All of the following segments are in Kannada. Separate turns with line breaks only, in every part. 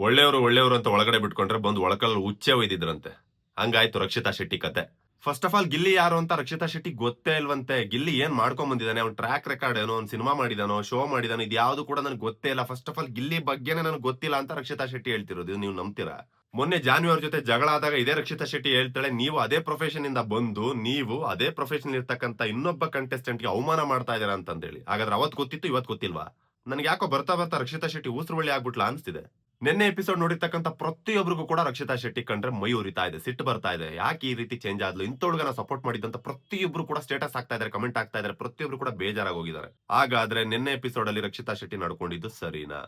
ಒಳ್ಳೆಯವರು ಒಳ್ಳೆಯವರು ಅಂತ ಒಳಗಡೆ ಬಿಟ್ಕೊಂಡ್ರೆ ಬಂದು ಒಳಕಲ್ ಉಚ್ಚೆ ಒಯ್ದಿದ್ರಂತೆ. ಹಂಗಾಯ್ತು ರಕ್ಷಿತಾ ಶೆಟ್ಟಿ ಕತೆ. ಫಸ್ಟ್ ಆಫ್ ಆಲ್ ಗಿಲ್ಲಿ ಯಾರು ಅಂತ ರಕ್ಷಿತಾ ಶೆಟ್ಟಿ ಗೊತ್ತೇ ಇಲ್ವಂತೆ. ಗಿಲ್ಲಿ ಏನ್ ಮಾಡ್ಕೊಂಡ್ ಬಂದಿದ್ದಾನೆ, ಅವ್ನ ಟ್ರ್ಯಾಕ್ ರೆಕಾರ್ಡ್ ಏನೋ, ಅವ್ನ್ ಸಿನಿಮಾ ಮಾಡಿದಾನೋ, ಶೋ ಮಾಡಿದಾನೋ, ಇದು ಯಾವ್ದು ಕೂಡ ನನಗೆ ಗೊತ್ತೇ ಇಲ್ಲ. ಫಸ್ಟ್ ಆಫ್ ಆಲ್ ಗಿಲ್ಲಿ ಬಗ್ಗೆನೇ ನನಗೆ ಗೊತ್ತಿಲ್ಲ ಅಂತ ರಕ್ಷಿತಾ ಶೆಟ್ಟಿ ಹೇಳ್ತಿರೋದು. ನೀವು ನಂಬ್ತೀರಾ? ಮೊನ್ನೆ ಜಾನ್ವಿ ಅವ್ರ ಜೊತೆ ಜಗಳ ಆದಾಗ ಇದೇ ರಕ್ಷಿತಾ ಶೆಟ್ಟಿ ಹೇಳ್ತಾಳೆ, ನೀವು ಅದೇ ಪ್ರೊಫೆಷನ್ ಇಂದ ಬಂದು ನೀವು ಅದೇ ಪ್ರೊಫೆಷನ್ ಇರ್ತಕ್ಕಂತ ಇನ್ನೊಬ್ಬ ಕಂಟೆಸ್ಟೆಂಟ್ ಗೆ ಅವಮಾನ ಮಾಡ್ತಾ ಇದಾರ ಅಂತಂದೇಳಿ. ಹಾಗಾದ್ರೆ ಅವತ್ ಗೊತ್ತಿತ್ತು, ಇವತ್ ಗೊತ್ತಿಲ್ವಾ? ನನ್ಗೆ ಯಾಕೋ ಬರ್ತಾ ಬರ್ತಾ ರಕ್ಷಿತಾ ಶೆಟ್ಟಿ ಊಸ್ರುವಳ್ಳಿ ಆಗ್ಬಿಟ್ಲಾ ಅನ್ಸ್ತಿದೆ. ನಿನ್ನೆ ಎಪಿಸೋಡ್ ನೋಡಿರ್ತಕ್ಕಂಥ ಪ್ರತಿಯೊಬ್ಬರಿಗೂ ಕೂಡ ರಕ್ಷಿತಾ ಶೆಟ್ಟಿ ಕಂಡ್ರೆ ಮೈ ಉರಿತಾ ಇದೆ, ಸಿಟ್ಟು ಬರ್ತಾ ಇದೆ. ಯಾಕೆ ಈ ರೀತಿ ಚೇಂಜ್ ಆದ್ಲು, ಇಂಥೊಳಗ ನಾ ಸಪೋರ್ಟ್ ಮಾಡಿದಂತ ಪ್ರತಿಯೊಬ್ರು ಕೂಡ ಸ್ಟೇಟಸ್ ಹಾಕ್ತಾ ಇದಾರೆ, ಕಮೆಂಟ್ ಆಗ್ತಾ ಇದಾರೆ, ಪ್ರತಿಯೊಬ್ರು ಕೂಡ ಬೇಜಾರಾಗಿ ಹೋಗಿದ್ದಾರೆ. ಹಾಗಾದ್ರೆ ನಿನ್ನೆ ಎಪಿಸೋಡ್ ಅಲ್ಲಿ ರಕ್ಷಿತಾ ಶೆಟ್ಟಿ ನಡ್ಕೊಂಡಿದ್ದು ಸರಿನಾ?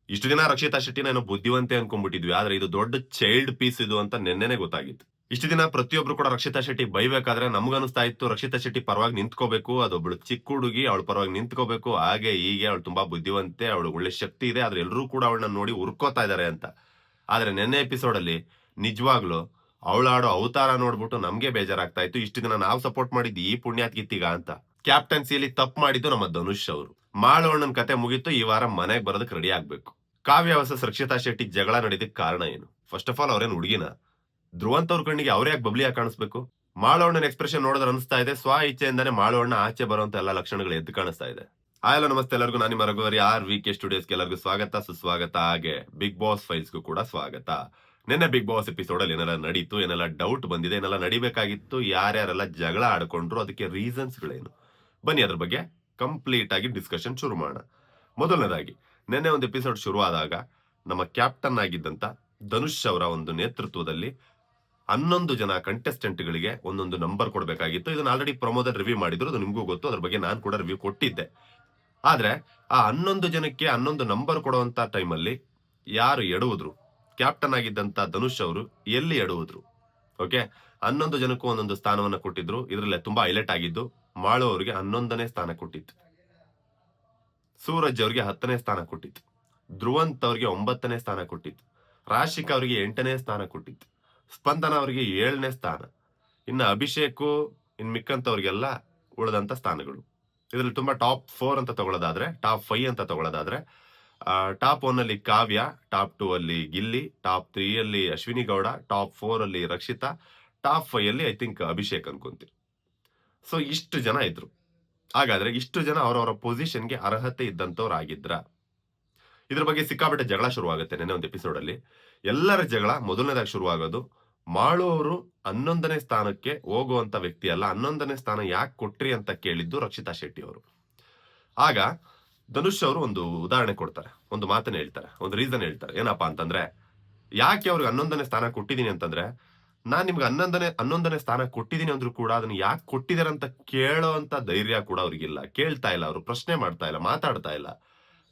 ಇಷ್ಟು ದಿನ ರಕ್ಷಿತಾ ಶೆಟ್ಟಿನ ಏನೋ ಬುದ್ಧಿವಂತೆ ಅನ್ಕೊಂಡ್ಬಿಟ್ಟಿದ್ವಿ, ಆದ್ರೆ ಇದು ದೊಡ್ಡ ಚೈಲ್ಡ್ ಪೀಸ್ ಇದು ಅಂತ ನಿನ್ನೆನೆ ಗೊತ್ತಾಗಿತ್ತು. ಇಷ್ಟು ದಿನ ಪ್ರತಿಯೊಬ್ರು ಕೂಡ ರಕ್ಷಿತಾ ಶೆಟ್ಟಿ ಬೈಬೇಕಾದ್ರೆ ನಮ್ಗನ್ಸ್ತಾ ಇತ್ತು ರಕ್ಷಿತಾ ಶೆಟ್ಟಿ ಪರವಾಗಿ ನಿಂತ್ಕೋಬೇಕು, ಅದೊಬ್ಳು ಚಿಕ್ಕ ಹುಡುಗಿ, ಅವಳ ಪರವಾಗಿ ನಿಂತ್ಕೋಬೇಕು, ಹಾಗೆ ಹೀಗೆ, ಅವಳು ತುಂಬಾ ಬುದ್ಧಿವಂತೆ, ಅವಳು ಒಳ್ಳೆ ಶಕ್ತಿ ಇದೆ, ಆದ್ರೆ ಎಲ್ಲರೂ ಕೂಡ ಅವಳನ್ನ ನೋಡಿ ಉರ್ಕೋತಾ ಇದಾರೆ ಅಂತ. ಆದ್ರೆ ನಿನ್ನೆ ಎಪಿಸೋಡ್ ಅಲ್ಲಿ ನಿಜವಾಗ್ಲು ಅವಳಾಡೋ ಅವತಾರ ನೋಡ್ಬಿಟ್ಟು ನಮ್ಗೆ ಬೇಜಾರಾಗ್ತಾ ಇತ್ತು. ಇಷ್ಟು ದಿನ ನಾವು ಸಪೋರ್ಟ್ ಮಾಡಿದ್ದು ಈ ಪುಣ್ಯಾತ್ಗಿತ್ತಿಗ ಅಂತ. ಕ್ಯಾಪ್ಟನ್ಸಿಯಲ್ಲಿ ತಪ್ಪು ಮಾಡಿದ್ದು ನಮ್ಮ ಧನುಷ್ ಅವರು. ಮಾಳು ಅಣ್ಣನ್ ಕತೆ ಮುಗೀತು, ಈ ವಾರ ಮನೆಗೆ ಬರೋದಕ್ಕೆ ರೆಡಿ ಆಗ್ಬೇಕು. ಕಾವ್ಯ ವರ್ಸಸ್ ರಕ್ಷಿತಾ ಶೆಟ್ಟಿ ಜಗಳ ನಡೆದಕ್ಕೆ ಕಾರಣ ಏನು? ಫಸ್ಟ್ ಆಫ್ ಆಲ್ ಅವ್ರೇನ್ ಹುಡುಗಿನ? ಧ್ರುವಂತ್ ಅವ್ರ ಕಣ್ಣಿಗೆ ಅವ್ರೇ ಯಾಕೆ ಬಬ್ಲಿಯಾಗಿ ಕಾಣಿಸ್ಬೇಕು? ಮಾಳು ಅಣ್ಣನ ಎಕ್ಸ್ಪ್ರೆಷನ್ ನೋಡಿದ್ರೆ ಅನಿಸ್ತಾ ಇದೆ ಸ್ವ ಇಚ್ಛೆಯಿಂದಾನೆ ಮಾಳು ಅಣ್ಣ ಆಚೆ ಬರುವಂತ ಎಲ್ಲಾ ಲಕ್ಷಣಗಳು ಎದ್ದು ಕಾಣಿಸ್ತಾ ಇದೆ. ಹಲೋ ನಮಸ್ತೆ ಎಲ್ಲರಿಗೂ, ನಾನು ನಿಮ್ಮ ರಘುವರಿ RVK ಸ್ಟುಡಿಯೋಸ್ಗೆ ಎಲ್ಲರಿಗೂ ಸ್ವಾಗತ ಸುಸ್ವಾಗತ. ಹಾಗೆ ಬಿಗ್ ಬಾಸ್ ಫೈಲ್ಸ್ಗೂ ಕೂಡ ಸ್ವಾಗತ. ನಿನ್ನೆ ಬಿಗ್ ಬಾಸ್ ಎಪಿಸೋಡ್ ಅಲ್ಲಿ ಏನೆಲ್ಲ ನಡೀತು, ಏನೆಲ್ಲ ಡೌಟ್ ಬಂದಿದೆ, ಏನೆಲ್ಲ ನಡಿಬೇಕಾಗಿತ್ತು, ಯಾರ್ಯಾರೆಲ್ಲ ಜಗಳ ಆಡ್ಕೊಂಡ್ರು, ಅದಕ್ಕೆ ರೀಸನ್ಸ್ ಗಳೇನು, ಬನ್ನಿ ಅದ್ರ ಬಗ್ಗೆ ಕಂಪ್ಲೀಟ್ ಆಗಿ ಡಿಸ್ಕಷನ್ ಶುರು ಮಾಡೋಣ. ಮೊದಲನೇದಾಗಿ ನಿನ್ನೆ ಒಂದು ಎಪಿಸೋಡ್ ಶುರು ಆದಾಗ ನಮ್ಮ ಕ್ಯಾಪ್ಟನ್ ಆಗಿದ್ದಂತ ಧನುಷ್ ಅವರ ಒಂದು ನೇತೃತ್ವದಲ್ಲಿ 11 ಜನ ಕಂಟೆಸ್ಟೆಂಟ್ ಗಳಿಗೆ ಒಂದೊಂದು ನಂಬರ್ ಕೊಡಬೇಕಾಗಿತ್ತು. ಇದನ್ನ ಆಲ್ರೆಡಿ ಪ್ರಮೋದಲ್ಲಿ ರಿವ್ಯೂ ಮಾಡಿದ್ರು, ಅದು ನಿಮ್ಗೂ ಗೊತ್ತು, ಅದ್ರ ಬಗ್ಗೆ ನಾನು ಕೂಡ ರಿವ್ಯೂ ಕೊಟ್ಟಿದ್ದೆ. ಆದ್ರೆ ಆ 11 ಜನಕ್ಕೆ 11 ನಂಬರ್ ಕೊಡುವಂತ ಟೈಮಲ್ಲಿ ಯಾರು ಎಡುವುದ್ರು? ಕ್ಯಾಪ್ಟನ್ ಆಗಿದ್ದಂತ ಧನುಷ್ ಅವರು ಎಲ್ಲಿ ಎಡುವುದ್ರು? ಓಕೆ, 11 ಜನಕ್ಕೂ ಒಂದೊಂದು ಸ್ಥಾನವನ್ನ ಕೊಟ್ಟಿದ್ರು. ಇದರಲ್ಲೇ ತುಂಬಾ ಹೈಲೈಟ್ ಆಗಿದ್ದು ಮಾಳು ಅವರಿಗೆ 11ನೇ ಸ್ಥಾನ ಕೊಟ್ಟಿತ್ತು, ಸೂರಜ್ ಅವರಿಗೆ 10ನೇ ಸ್ಥಾನ ಕೊಟ್ಟಿತ್ತು, ಧ್ರುವಂತ್ ಅವರಿಗೆ 9ನೇ ಸ್ಥಾನ ಕೊಟ್ಟಿತ್ತು, ರಾಶಿಕಾ ಅವರಿಗೆ 8ನೇ ಸ್ಥಾನ ಕೊಟ್ಟಿತ್ತು, ಸ್ಪಂದನ ಅವರಿಗೆ 7ನೇ ಸ್ಥಾನ, ಇನ್ನು ಅಭಿಷೇಕು ಇನ್ ಮಿಕ್ಕಂತವ್ರಿಗೆಲ್ಲ ಉಳಿದಂತ ಸ್ಥಾನಗಳು. ಇದ್ರಲ್ಲಿ ತುಂಬಾ ಟಾಪ್ 4 ಅಂತ ತಗೊಳ್ಳೋದಾದ್ರೆ, ಟಾಪ್ 5 ಅಂತ ತಗೊಳ್ಳೋದಾದ್ರೆ, ಟಾಪ್ 1 ಅಲ್ಲಿ ಕಾವ್ಯ, ಟಾಪ್ 2 ಅಲ್ಲಿ ಗಿಲ್ಲಿ, ಟಾಪ್ 3 ಅಲ್ಲಿ ಅಶ್ವಿನಿ ಗೌಡ, ಟಾಪ್ 4 ಅಲ್ಲಿ ರಕ್ಷಿತಾ, ಟಾಪ್ 5 ಅಲ್ಲಿ ಐ ಥಿಂಕ್ ಅಭಿಷೇಕ್ ಅನ್ಕೊಂತೀನಿ. ಸೊ ಇಷ್ಟು ಜನ ಇದ್ರು. ಹಾಗಾದ್ರೆ ಇಷ್ಟು ಜನ ಅವರವರ ಪೊಸಿಷನ್ಗೆ ಅರ್ಹತೆ ಇದ್ದಂತವ್ರು ಆಗಿದ್ರ? ಇದ್ರ ಬಗ್ಗೆ ಸಿಕ್ಕಾಪಟ್ಟೆ ಜಗಳ ಶುರುವಾಗುತ್ತೆ. ನೆನ್ನೆ ಒಂದು ಎಪಿಸೋಡ್ ಅಲ್ಲಿ ಎಲ್ಲರ ಜಗಳ ಮೊದಲನೇದಾಗಿ ಶುರುವಾಗೋದು ಮಾಳು ಅವರು 11ನೇ ಸ್ಥಾನಕ್ಕೆ ಹೋಗುವಂತ ವ್ಯಕ್ತಿ ಅಲ್ಲ, 11ನೇ ಸ್ಥಾನ ಯಾಕೆ ಕೊಟ್ರಿ ಅಂತ ಕೇಳಿದ್ದು ರಕ್ಷಿತಾ ಶೆಟ್ಟಿ ಅವರು. ಆಗ ಧನುಷ್ ಅವರು ಒಂದು ಉದಾಹರಣೆ ಕೊಡ್ತಾರೆ, ಒಂದು ಮಾತನ್ನ ಹೇಳ್ತಾರೆ, ಒಂದು ರೀಸನ್ ಹೇಳ್ತಾರೆ. ಏನಪ್ಪಾ ಅಂತಂದ್ರೆ, ಯಾಕೆ ಅವ್ರಿಗೆ 11ನೇ ಸ್ಥಾನ ಕೊಟ್ಟಿದ್ದೀನಿ ಅಂತಂದ್ರೆ, ನಾನ್ ನಿಮ್ಗೆ 11ನೇ ಸ್ಥಾನ ಕೊಟ್ಟಿದ್ದೀನಿ ಅಂದ್ರೂ ಕೂಡ ಅದನ್ನ ಯಾಕೆ ಕೊಟ್ಟಿದಾರೆ ಅಂತ ಕೇಳೋ ಅಂತ ಧೈರ್ಯ ಕೂಡ ಅವ್ರಿಗಿಲ್ಲ. ಕೇಳ್ತಾ ಇಲ್ಲ, ಅವರು ಪ್ರಶ್ನೆ ಮಾಡ್ತಾ ಇಲ್ಲ, ಮಾತಾಡ್ತಾ ಇಲ್ಲ.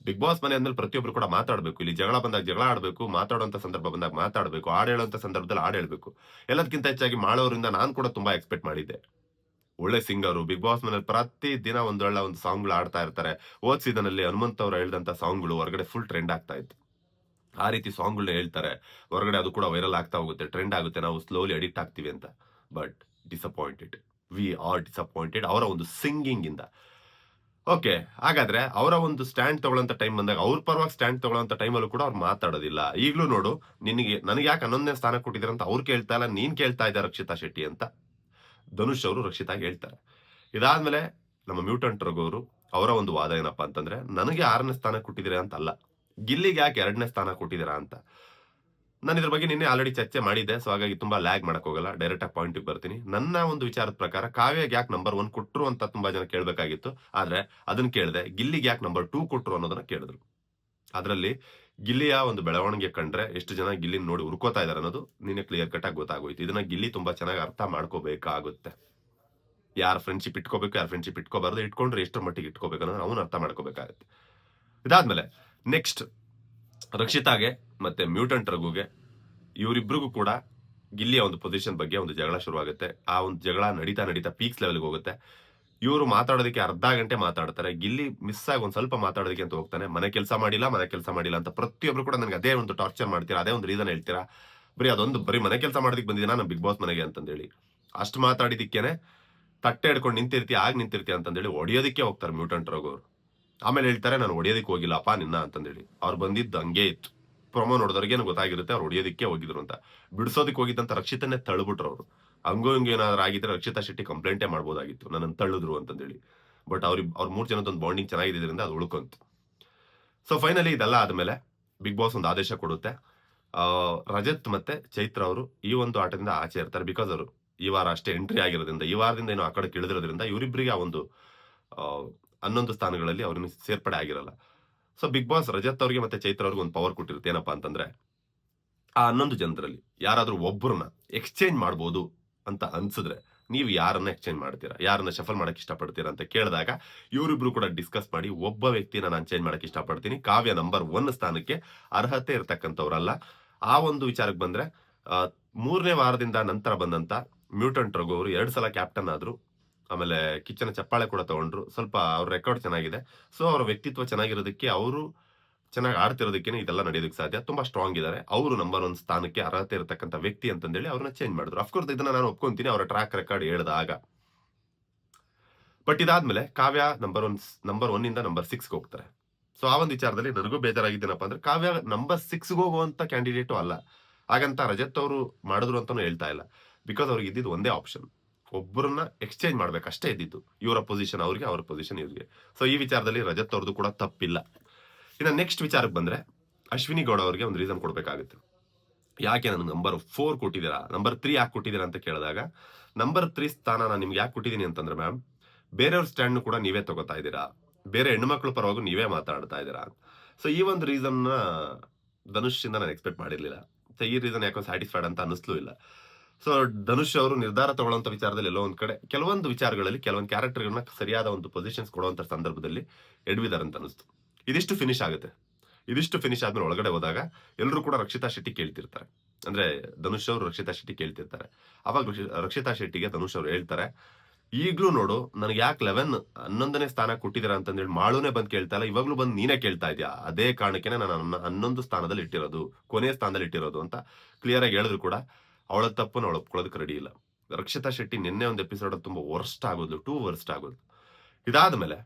ಬಿಗ್ ಬಾಸ್ ಮನೆ ಅಂದ್ಮೇಲೆ ಪ್ರತಿಯೊಬ್ರು ಕೂಡ ಮಾತಾಡ್ಬೇಕು. ಇಲ್ಲಿ ಜಗಳ ಬಂದಾಗ ಜಗಳ ಆಡ್ಬೇಕು, ಮಾತಾಡುವಂತ ಸಂದರ್ಭ ಬಂದಾಗ ಮಾತಾಡ್ಬೇಕು, ಹಾಡು ಹೇಳುವಂತ ಸಂದರ್ಭದಲ್ಲಿ ಹಾಡು ಹೇಳ್ಬೇಕು. ಎಲ್ಲದಕ್ಕಿಂತ ಹೆಚ್ಚಾಗಿ ಮಾಡೋರಿಂದ ನಾನು ಕೂಡ ತುಂಬಾ ಎಕ್ಸ್ಪೆಕ್ಟ್ ಮಾಡಿದ್ದೆ. ಒಳ್ಳೆ ಸಿಂಗರು, ಬಿಗ್ ಬಾಸ್ ಮನೇಲಿ ಪ್ರತಿ ದಿನ ಒಂದೊಳ್ಳೆ ಒಂದು ಸಾಂಗ್ಗಳು ಆಡ್ತಾ ಇರ್ತಾರೆ. ಹೋದ್ ಸೀಸನ್ ಅಲ್ಲಿ ಹನುಮಂತ್ ಅವ್ರು ಹೇಳಿದಂತ ಸಾಂಗ್ಗಳು ಹೊರಗಡೆ ಫುಲ್ ಟ್ರೆಂಡ್ ಆಗ್ತಾ ಇತ್ತು. ಆ ರೀತಿ ಸಾಂಗ್ಗಳನ್ನ ಹೇಳ್ತಾರೆ ಹೊರಗಡೆ, ಅದು ಕೂಡ ವೈರಲ್ ಆಗ್ತಾ ಹೋಗುತ್ತೆ, ಟ್ರೆಂಡ್ ಆಗುತ್ತೆ, ನಾವು ಸ್ಲೋಲಿ ಅಡಿಕ್ಟ್ ಆಗ್ತೀವಿ ಅಂತ. But disappointed, we are disappointed ಅವರ ಒಂದು ಸಿಂಗಿಂಗ್ ಇಂದ. ಓಕೆ, ಹಾಗಾದ್ರೆ ಅವರ ಒಂದು ಸ್ಟ್ಯಾಂಡ್ ತಗೊಳ್ಳೋಂತ ಟೈಮ್ ಬಂದಾಗ, ಅವ್ರ ಪರವಾಗಿ ಸ್ಟ್ಯಾಂಡ್ ತಗೊಳ್ಳೋಂತ ಟೈಮಲ್ಲೂ ಕೂಡ ಅವ್ರು ಮಾತಾಡೋದಿಲ್ಲ. ಈಗಲೂ ನೋಡು, ನನಗೆ ಯಾಕೆ 11ನೇ ಸ್ಥಾನ ಕೊಟ್ಟಿದ್ದಾರೆ ಅಂತ ಅವ್ರು ಕೇಳ್ತಾ ಇಲ್ಲ, ನೀನ್ ಕೇಳ್ತಾ ಇದ್ದ ರಕ್ಷಿತಾ ಶೆಟ್ಟಿ ಅಂತ ಧನುಷ್ ಅವರು ರಕ್ಷಿತಾಗಿ ಹೇಳ್ತಾರೆ. ಇದಾದ್ಮೇಲೆ ನಮ್ಮ ಮ್ಯೂಟೆಂಟ್ ರಘು ಅವರು, ಅವರ ಒಂದು ವಾದ ಏನಪ್ಪಾ ಅಂತಂದ್ರೆ, ನನಗೆ 6ನೇ ಸ್ಥಾನ ಕೊಟ್ಟಿದ್ದೀರಾ ಅಂತ ಅಲ್ಲ, ಗಿಲ್ಲಿಗೆ ಯಾಕೆ 2ನೇ ಸ್ಥಾನ ಕೊಟ್ಟಿದ್ದೀರಾ ಅಂತ. ನಾನು ಇದ್ರ ಬಗ್ಗೆ ನಿನ್ನೆ ಆಲ್ರೆಡಿ ಚರ್ಚೆ ಮಾಡಿದ್ದೆ, ಸೊ ಹಾಗಾಗಿ ತುಂಬಾ ಲ್ಯಾಗ್ ಮಾಡಕ್ ಹೋಗಲ್ಲ, ಡೈರೆಕ್ಟ್ ಆಗಿ ಪಾಯಿಂಟ್ ಬರ್ತೀನಿ. ನನ್ನ ಒಂದು ವಿಚಾರದ ಪ್ರಕಾರ ಕಾವ್ಯಗೆ ಯಾಕೆ ನಂಬರ್ 1 ಕೊಟ್ರು ಅಂತ ತುಂಬಾ ಜನ ಕೇಳ್ಬೇಕಾಗಿತ್ತು. ಆದ್ರೆ ಅದನ್ನ ಕೇಳದೆ ಗಿಲ್ಲಿಗೆ ಯಾಕೆ ನಂಬರ್ 2 ಕೊಟ್ರು ಅನ್ನೋದನ್ನ ಕೇಳಿದ್ರು. ಅದರಲ್ಲಿ ಗಿಲ್ಲಿಯ ಒಂದು ಬೆಳವಣಿಗೆ ಕಂಡ್ರೆ ಎಷ್ಟು ಜನ ಗಿಲ್ಲಿನ ನೋಡಿ ಉರ್ಕೋತಾ ಇದಾರೆ ಅನ್ನೋದು ನಿನ್ನೆ ಕ್ಲಿಯರ್ ಕಟ್ ಆಗಿ ಗೊತ್ತಾಗೋಯ್ತು. ಇದನ್ನ ಗಿಲ್ಲಿ ತುಂಬಾ ಚೆನ್ನಾಗಿ ಅರ್ಥ ಮಾಡ್ಕೋಬೇಕಾಗುತ್ತೆ. ಯಾರ ಫ್ರೆಂಡ್ಶಿಪ್ ಇಟ್ಕೋಬೇಕು, ಯಾರ ಫ್ರೆಂಡ್ಶಿಪ್ ಇಟ್ಕೋಬಾರ್ದು, ಇಟ್ಕೊಂಡ್ರೆ ಎಷ್ಟರ ಮಟ್ಟಿಗೆ ಇಟ್ಕೋಬೇಕು ಅನ್ನೋದು ಅವನು ಅರ್ಥ ಮಾಡ್ಕೋಬೇಕಾಗುತ್ತೆ. ಇದಾದ್ಮೇಲೆ ನೆಕ್ಸ್ಟ್ ರಕ್ಷಿತಾಗೆ ಮತ್ತೆ ಮ್ಯೂಟೆಂಟ್ ರಘುಗೆ, ಇವರಿಬ್ರಿಗೂ ಕೂಡ ಗಿಲ್ಲಿಯ ಒಂದು ಪೊಸಿಷನ್ ಬಗ್ಗೆ ಒಂದು ಜಗಳ ಶುರುವಾಗುತ್ತೆ. ಆ ಒಂದು ಜಗಳ ನಡೀತಾ ನಡೀತಾ ಪೀಕ್ಸ್ ಲೆವೆಲ್ಗೆ ಹೋಗುತ್ತೆ. ಇವರು ಮಾತಾಡೋದಕ್ಕೆ ಅರ್ಧ ಗಂಟೆ ಮಾತಾಡ್ತಾರೆ, ಗಿಲ್ಲಿ ಮಿಸ್ ಆಗಿ ಒಂದ್ ಸ್ವಲ್ಪ ಮಾತಾಡೋದಕ್ಕೆ ಅಂತ ಹೋಗ್ತಾನೆ. ಮನೆ ಕೆಲಸ ಮಾಡಿಲ್ಲ ಅಂತ ಪ್ರತಿಯೊಬ್ರು ಕೂಡ ನನಗೆ ಅದೇ ಒಂದು ಟಾರ್ಚರ್ ಮಾಡ್ತೀರಾ, ಅದೇ ಒಂದು ರೀಸನ್ ಹೇಳ್ತೀರಾ, ಬರೀ ಮನೆ ಕೆಲಸ ಮಾಡೋದಕ್ಕೆ ಬಂದಿದ್ದೀನ ನಾನು ಬಿಗ್ ಬಾಸ್ ಮನೆಗೆ ಅಂತಂದೇಳಿ. ಅಷ್ಟು ಮಾತಾಡಿದಿಕ್ಕೇನೆ ತಟ್ಟೆ ಹಿಡ್ಕೊಂಡು ನಿಂತಿರ್ತೀಯ ಅಂತಂದೇಳಿ ಹೊಡಿಯೋದಕ್ಕೆ ಹೋಗ್ತಾರೆ ಮ್ಯೂಟೆಂಟ್ ರಘು ಅವರು. ಆಮೇಲೆ ಹೇಳ್ತಾರೆ, ನಾನು ಹೊಡಿಯೋದಕ್ಕೆ ಹೋಗಿಲ್ಲಪ್ಪ ನಿನ್ನ ಅಂತಂದೇಳಿ. ಅವ್ರು ಬಂದಿದ್ದು ಹಂಗೆ ಇತ್ತು, ಪ್ರೊಮೋ ನೋಡಿದವ್ರಿಗೇನು ಗೊತ್ತಾಗಿರುತ್ತೆ ಅವ್ರು ಹೊಡಿಯೋದಕ್ಕೆ ಹೋಗಿದ್ರು ಅಂತ. ಬಿಡಿಸೋದಕ್ಕೆ ಹೋಗಿದ್ದಂತ ರಕ್ಷಿತನ್ನೇ ತಳ್ಳಿಬಿಟ್ರು ಅವರು. ಹಂಗೂ ಹಿಂಗೂ ಏನಾದ್ರು ಆಗಿದ್ರೆ ರಕ್ಷಿತಾ ಶೆಟ್ಟಿ ಕಂಪ್ಲೇಂಟೇ ಮಾಡ್ಬೋದಾಗಿತ್ತು, ನನ್ನನ್ನು ತಳ್ಳಿದ್ರು ಅಂತಂದೇಳಿ. ಬಟ್ ಅವ್ರ 3 ಜನದೊಂದು ಬಾಂಡಿಂಗ್ ಚೆನ್ನಾಗಿದ್ದರಿಂದ ಅದು ಉಳ್ಕೊಂತು. ಸೊ ಫೈನಲಿ ಇದೆಲ್ಲ ಆದ್ಮೇಲೆ ಬಿಗ್ ಬಾಸ್ ಒಂದು ಆದೇಶ ಕೊಡುತ್ತೆ. ರಜತ್ ಮತ್ತೆ ಚೈತ್ರ ಅವರು ಈ ಒಂದು ಆಟದಿಂದ ಆಚೆ ಇರ್ತಾರೆ. ಬಿಕಾಸ್ ಅವರು ಈ ವಾರ ಅಷ್ಟೇ ಎಂಟ್ರಿ ಆಗಿರೋದ್ರಿಂದ, ಈ ವಾರದಿಂದ ಏನೋ ಆ ಕಡೆ ಇಳಿದಿರೋದ್ರಿಂದ ಇವರಿಬ್ಬರಿಗೆ ಆ ಒಂದು 11 ಸ್ಥಾನಗಳಲ್ಲಿ ಅವ್ರನ್ನ ಸೇರ್ಪಡೆ ಆಗಿರಲ್ಲ. ಸೊ ಬಿಗ್ ಬಾಸ್ ರಜತ್ ಅವ್ರಿಗೆ ಮತ್ತೆ ಚೈತ್ರ ಅವ್ರಿಗೆ ಒಂದು ಪವರ್ ಕೊಟ್ಟಿರುತ್ತೆ. ಏನಪ್ಪಾ ಅಂತಂದ್ರೆ ಆ 11 ಜನರಲ್ಲಿ ಯಾರಾದ್ರೂ ಒಬ್ಬರನ್ನ ಎಕ್ಸ್ಚೇಂಜ್ ಮಾಡ್ಬೋದು ಅಂತ ಅನ್ಸಿದ್ರೆ ನೀವು ಯಾರನ್ನ ಎಕ್ಸ್ಚೇಂಜ್ ಮಾಡ್ತೀರಾ, ಯಾರನ್ನ ಶಫಲ್ ಮಾಡಕ್ ಇಷ್ಟಪಡ್ತೀರಾ ಅಂತ ಕೇಳಿದಾಗ ಇವರಿಬ್ರು ಕೂಡ ಡಿಸ್ಕಸ್ ಮಾಡಿ ಒಬ್ಬ ವ್ಯಕ್ತಿನ ನಾನು ಚೇಂಜ್ ಮಾಡಕ್ ಇಷ್ಟಪಡ್ತೀನಿ. ಕಾವ್ಯ ನಂಬರ್ 1 ಸ್ಥಾನಕ್ಕೆ ಅರ್ಹತೆ ಇರತಕ್ಕಂಥವ್ರಲ್ಲ. ಆ ಒಂದು ವಿಚಾರಕ್ಕೆ ಬಂದ್ರೆ 3ನೇ ವಾರದಿಂದ ನಂತರ ಬಂದಂತ ಮ್ಯೂಟೆಂಟ್ ರಘು ಅವರು 2 ಸಲ ಕ್ಯಾಪ್ಟನ್ ಆದ್ರು. ಆಮೇಲೆ ಕಿಚ್ಚನ ಚಪ್ಪಾಳೆ ಕೂಡ ತಗೊಂಡ್ರು. ಸ್ವಲ್ಪ ಅವ್ರ ರೆಕಾರ್ಡ್ ಚೆನ್ನಾಗಿದೆ. ಸೊ ಅವ್ರ ವ್ಯಕ್ತಿತ್ವ ಚೆನ್ನಾಗಿರೋದಕ್ಕೆ, ಅವರು ಚೆನ್ನಾಗಿ ಆಡ್ತಿರೋದಕ್ಕೇನೆ ಇದೆಲ್ಲ ನಡೆಯೋದಕ್ಕೆ ಸಾಧ್ಯ. ತುಂಬಾ ಸ್ಟ್ರಾಂಗ್ ಇದ್ದಾರೆ. ಅವರು ನಂಬರ್ 1 ಸ್ಥಾನಕ್ಕೆ ಅರ್ಹತೆ ಇರತಕ್ಕಂಥ ವ್ಯಕ್ತಿ ಅಂತಂದೇಳಿ ಅವ್ರನ್ನ ಚೇಂಜ್ ಮಾಡಿದ್ರು. ಅಫ್ಕೋರ್ಸ್ ಇದನ್ನ ನಾನು ಒಪ್ಕೊಂತೀನಿ, ಅವರ ಟ್ರ್ಯಾಕ್ ರೆಕಾರ್ಡ್ ಹೇಳಿದಾಗ. ಬಟ್ ಇದಾದ್ಮೇಲೆ ಕಾವ್ಯ ನಂಬರ್ 1 ಇಂದ ನಂಬರ್ 6 ಹೋಗ್ತಾರೆ. ಸೊ ಆ ಒಂದು ವಿಚಾರದಲ್ಲಿ ನನಗೂ ಬೇಜಾರಾಗಿದ್ದೇನಪ್ಪ ಅಂದ್ರೆ ಕಾವ್ಯ ನಂಬರ್ 6 ಹೋಗುವಂತ ಕ್ಯಾಂಡಿಡೇಟು ಅಲ್ಲ. ಹಾಗಂತ ರಜತ್ ಅವರು ಮಾಡಿದ್ರು ಅಂತಾನು ಹೇಳ್ತಾ ಇಲ್ಲ. ಬಿಕಾಸ್ ಅವ್ರಿಗೆ ಇದ್ದಿದ್ದು ಒಂದೇ ಆಪ್ಷನ್, ಒಬ್ಬರನ್ನ ಎಕ್ಸ್ಚೇಂಜ್ ಮಾಡ್ಬೇಕಷ್ಟೇ ಇದ್ದಿದ್ದು. ಇವರ ಪೊಸಿಷನ್ ಅವ್ರಿಗೆ, ಅವರ ಪೊಸಿಷನ್ ಇವ್ರಿಗೆ. ಸೊ ಈ ವಿಚಾರದಲ್ಲಿ ರಜತ್ ಅವ್ರದ್ದು ಕೂಡ ತಪ್ಪಿಲ್ಲ. ಇನ್ನು ನೆಕ್ಸ್ಟ್ ವಿಚಾರಕ್ಕೆ ಬಂದ್ರೆ ಅಶ್ವಿನಿ ಗೌಡ ಅವರಿಗೆ ಒಂದು ರೀಸನ್ ಕೊಡ್ಬೇಕಾಗುತ್ತೆ. ಯಾಕೆ ನನಗೆ ನಂಬರ್ 4 ಕೊಟ್ಟಿದ್ದೀರಾ, ನಂಬರ್ 3 ಯಾಕೆ ಕೊಟ್ಟಿದ್ದೀರಾ ಅಂತ ಕೇಳಿದಾಗ, ನಂಬರ್ 3 ಸ್ಥಾನ ನಾನು ನಿಮ್ಗೆ ಯಾಕೆ ಕೊಟ್ಟಿದ್ದೀನಿ ಅಂತಂದ್ರೆ ಮ್ಯಾಮ್, ಬೇರೆಯವ್ರ ಸ್ಟ್ಯಾಂಡ್ ಕೂಡ ನೀವೇ ತಗೋತಾ ಇದ್ದೀರಾ, ಬೇರೆ ಹೆಣ್ಮಕ್ಳ ಪರವಾಗಿ ನೀವೇ ಮಾತಾಡ್ತಾ ಇದ್ದೀರಾ. ಸೊ ಈ ಒಂದು ರೀಸನ್ ಧನುಷ್ ಇಂದ ನಾನು ಎಕ್ಸ್ಪೆಕ್ಟ್ ಮಾಡಿರ್ಲಿಲ್ಲ. ಸೊ ಈ ರೀಸನ್ ಯಾಕೋ ಸ್ಯಾಟಿಸ್ಫೈಡ್ ಅಂತ ಅನಿಸ್ಲೂ ಇಲ್ಲ. ಸೊ ಧನುಷ್ ಅವರು ನಿರ್ಧಾರ ತಗೊಳ್ಳೋಂಥ ವಿಚಾರದಲ್ಲಿ ಎಲ್ಲೋ ಒಂದ್ ಕಡೆ ಕೆಲವೊಂದು ವಿಚಾರಗಳಲ್ಲಿ ಕೆಲವೊಂದು ಕ್ಯಾರೆಕ್ಟರ್ಗಳನ್ನ ಸರಿಯಾದ ಒಂದು ಪೊಸಿಷನ್ಸ್ ಕೊಡುವಂತ ಸಂದರ್ಭದಲ್ಲಿ ಎಡವಿದಾರೆ ಅಂತ ಅನಿಸ್ತು. ಇದಿಷ್ಟು ಫಿನಿಶ್ ಆಗುತ್ತೆ. ಇದಿಷ್ಟು ಫಿನಿಶ್ ಆದ್ಮೇಲೆ ಒಳಗಡೆ ಹೋದಾಗ ಎಲ್ಲರೂ ಕೂಡ ರಕ್ಷಿತಾ ಶೆಟ್ಟಿ ಕೇಳ್ತಿರ್ತಾರೆ. ಅಂದ್ರೆ ಧನುಷ್ ಅವರು ರಕ್ಷಿತಾ ಶೆಟ್ಟಿ ಕೇಳ್ತಿರ್ತಾರೆ. ಅವಾಗ ರಕ್ಷಿತಾ ಶೆಟ್ಟಿಗೆ ಧನುಷ್ ಅವರು ಹೇಳ್ತಾರೆ, ಈಗ್ಲೂ ನೋಡು ನನಗೆ ಯಾಕೆ 11ನೇ ಸ್ಥಾನ ಕೊಟ್ಟಿದ್ದೀರಾ ಅಂತಂದೇಳಿ ಮಾಳುನೇ ಬಂದು ಕೇಳ್ತಾ ಇಲ್ಲ, ಇವಾಗ್ಲೂ ಬಂದು ನೀನೇ ಕೇಳ್ತಾ ಇದೆಯಾ, ಅದೇ ಕಾರಣಕ್ಕೆ ನಾನು 11 ಸ್ಥಾನದಲ್ಲಿ ಇಟ್ಟಿರೋದು, ಕೊನೆಯ ಸ್ಥಾನದಲ್ಲಿ ಇಟ್ಟಿರೋದು ಅಂತ ಕ್ಲಿಯರ್ ಆಗಿ ಹೇಳಿದ್ರು ಕೂಡ ಅವಳ ತಪ್ಪನ್ನು ಅವಳು ಒಪ್ಕೊಳ್ಳೋದಕ್ಕೆ ರೆಡಿ ಇಲ್ಲ. ರಕ್ಷಿತಾ ಶೆಟ್ಟಿ ನಿನ್ನೆ ಒಂದು ಎಪಿಸೋಡ್ ತುಂಬಾ ವರ್ಸ್ಟ್ ಆಗೋದು, 2 ವರ್ಸ್ಟ್ ಆಗೋದು. ಇದಾದ್ಮೇಲೆ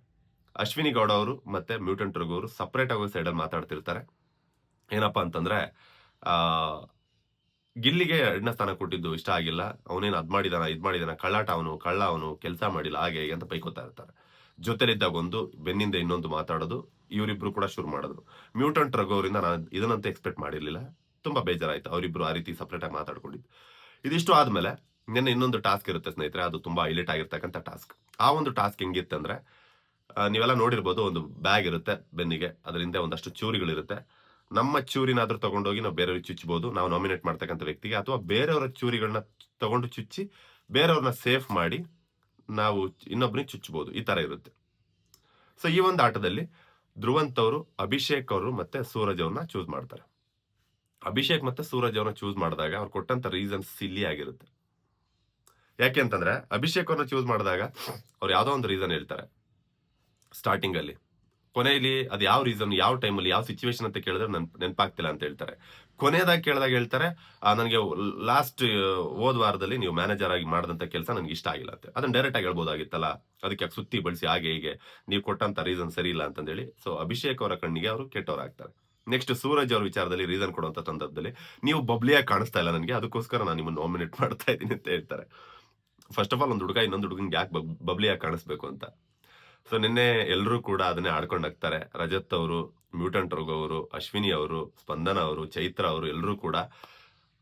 ಅಶ್ವಿನಿ ಗೌಡ ಅವರು ಮತ್ತೆ ಮ್ಯೂಟೆಂಟ್ ರಘು ಅವರು ಸಪರೇಟ್ ಆಗೋ ಸೈಡಲ್ಲಿ ಮಾತಾಡ್ತಿರ್ತಾರೆ. ಏನಪ್ಪಾ ಅಂತಂದ್ರೆ ಗಿಲ್ಲಿಗೆ 2ನೇ ಸ್ಥಾನ ಕೊಟ್ಟಿದ್ದು ಇಷ್ಟ ಆಗಿಲ್ಲ, ಅವನೇನು ಇದ್ ಮಾಡಿದಾನ, ಕಳ್ಳಾಟ ಅವನು, ಕಳ್ಳ ಅವನು, ಕೆಲಸ ಮಾಡಿಲ್ಲ, ಹಾಗೆ ಅಂತ ಬೈಕೋತಾ ಇರ್ತಾರೆ. ಜೊತೆಲಿದ್ದಾಗ ಒಂದು, ಬೆನ್ನಿಂದ ಇನ್ನೊಂದು ಮಾತಾಡೋದು, ಇವರಿಬ್ರು ಕೂಡ ಶುರು ಮಾಡಿದ್ರು. ಮ್ಯೂಟೆಂಟ್ ರಘು ಅವರಿಂದ ನಾನು ಇದನ್ನಂತ ಎಕ್ಸ್ಪೆಕ್ಟ್ ಮಾಡಿರ್ಲಿಲ್ಲ. ತುಂಬಾ ಬೇಜಾರಾಯ್ತು ಅವರಿಬ್ರು ಆ ರೀತಿ ಸಪರೇಟ್ ಆಗಿ ಮಾತಾಡ್ಕೊಂಡಿದ್ದು. ಇದಿಷ್ಟು ಆದ್ಮೇಲೆ ನಿನ್ನೆ ಇನ್ನೊಂದು ಟಾಸ್ಕ್ ಇರುತ್ತೆ ಸ್ನೇಹಿತರೆ, ಅದು ತುಂಬಾ ಹೈಲೈಟ್ ಆಗಿರ್ತಕ್ಕಂಥ ಟಾಸ್ಕ್. ಆ ಒಂದು ಟಾಸ್ಕ್ ಹೆಂಗಿತ್ತಂದ್ರೆ, ನೀವೆಲ್ಲ ನೋಡಿರ್ಬೋದು, ಒಂದು ಬ್ಯಾಗ್ ಇರುತ್ತೆ ಬೆನ್ನಿಗೆ, ಅದರಿಂದ ಒಂದಷ್ಟು ಚೂರಿಗಳಿರುತ್ತೆ. ನಮ್ಮ ಚೂರಿನಾದ್ರೂ ತಗೊಂಡೋಗಿ ನಾವು ಬೇರೆಯವ್ರಿಗೆ ಚುಚ್ಚಬಹುದು, ನಾವು ನಾಮಿನೇಟ್ ಮಾಡ್ತಕ್ಕಂಥ ವ್ಯಕ್ತಿಗೆ, ಅಥವಾ ಬೇರೆಯವರ ಚೂರಿಗಳನ್ನ ತಗೊಂಡು ಚುಚ್ಚಿ ಬೇರೆಯವ್ರನ್ನ ಸೇಫ್ ಮಾಡಿ ನಾವು ಇನ್ನೊಬ್ಬರಿಗೆ ಚುಚ್ಚಬಹುದು. ಈ ತರ ಇರುತ್ತೆ. ಸೊ ಈ ಒಂದು ಆಟದಲ್ಲಿ ಧ್ರುವಂತ್ ಅವರು, ಅಭಿಷೇಕ್ ಅವರು ಮತ್ತೆ ಸೂರಜ್ ಅವ್ರನ್ನ ಚೂಸ್ ಮಾಡ್ತಾರೆ. ಅಭಿಷೇಕ್ ಮತ್ತೆ ಸೂರಜ್ ಅವ್ರನ್ನ ಚೂಸ್ ಮಾಡಿದಾಗ ಅವ್ರು ಕೊಟ್ಟಂತ ರೀಸನ್ ಸಿಲ್ಲಿ ಆಗಿರುತ್ತೆ. ಯಾಕೆ ಅಂತಂದ್ರೆ ಅಭಿಷೇಕ್ ಅವ್ರನ್ನ ಚೂಸ್ ಮಾಡಿದಾಗ ಅವ್ರು ಯಾವ್ದೋ ಒಂದು ರೀಸನ್ ಹೇಳ್ತಾರೆ ಸ್ಟಾರ್ಟಿಂಗ್ ಅಲ್ಲಿ, ಕೊನೆಯಲ್ಲಿ ಅದು ಯಾವ ರೀಸನ್, ಯಾವ ಟೈಮಲ್ಲಿ, ಯಾವ ಸಿಚುವೇಶನ್ ಅಂತ ಕೇಳಿದ್ರೆ ನೆನಪಾಗ್ತಿಲ್ಲ ಅಂತ ಹೇಳ್ತಾರೆ. ಕೊನೆಯದಾಗಿ ಕೇಳಿದಾಗ ಹೇಳ್ತಾರೆ, ನನಗೆ ಲಾಸ್ಟ್ ಹೋದ ವಾರದಲ್ಲಿ ನೀವು ಮ್ಯಾನೇಜರ್ ಆಗಿ ಮಾಡಿದಂತ ಕೆಲಸ ನನಗೆ ಇಷ್ಟ ಆಗಿಲ್ಲ ಅಂತ. ಅದನ್ನ ಡೈರೆಕ್ಟ್ ಆಗಿ ಹೇಳ್ಬೋದಾಗಿತ್ತಲ್ಲ, ಅದಕ್ಕೆ ಸುತ್ತಿ ಬಳಸಿ ಹಾಗೆ ಹೀಗೆ ನೀವು ಕೊಟ್ಟಂತ ರೀಸನ್ ಸರಿ ಇಲ್ಲ ಅಂತಂದೇಳಿ. ಸೊ ಅಭಿಷೇಕ್ ಅವರ ಕಣ್ಣಿಗೆ ಅವರು ಕೆಟ್ಟವರಾಗ್ತಾರೆ. ನೆಕ್ಸ್ಟ್ ಸೂರಜ್ ಅವ್ರ ವಿಚಾರದಲ್ಲಿ ರೀಸನ್ ಕೊಡುವಂತ ಸಂದರ್ಭದಲ್ಲಿ, ನೀವು ಬಬ್ಲಿಯಾಗಿ ಕಾಣಿಸ್ತಾ ಇಲ್ಲ ನನಗೆ, ಅದಕ್ಕೋಸ್ಕರ ನಾನು ನಿಮ್ಮನ್ನು ನಾಮಿನೇಟ್ ಮಾಡ್ತಾ ಇದ್ದೀನಿ ಅಂತ ಹೇಳ್ತಾರೆ. ಫಸ್ಟ್ ಆಫ್ ಆಲ್ ಒಂದು ಹುಡುಗ ಇನ್ನೊಂದು ಹುಡುಗನಿಗೆ ಯಾಕೆ ಬಬ್ಲಿಯಾಗಿ ಕಾಣಿಸ್ಬೇಕು ಅಂತ. ಸೊ ನಿನ್ನೆ ಎಲ್ಲರೂ ಕೂಡ ಅದನ್ನೇ ಆಡ್ಕೊಂಡು ಹಾಕ್ತಾರೆ. ರಜತ್ ಅವರು, ಮ್ಯೂಟೆಂಟ್ ರಘು ಅವರು, ಅಶ್ವಿನಿ ಅವರು, ಸ್ಪಂದನ ಅವರು, ಚೈತ್ರ ಅವರು ಎಲ್ಲರೂ ಕೂಡ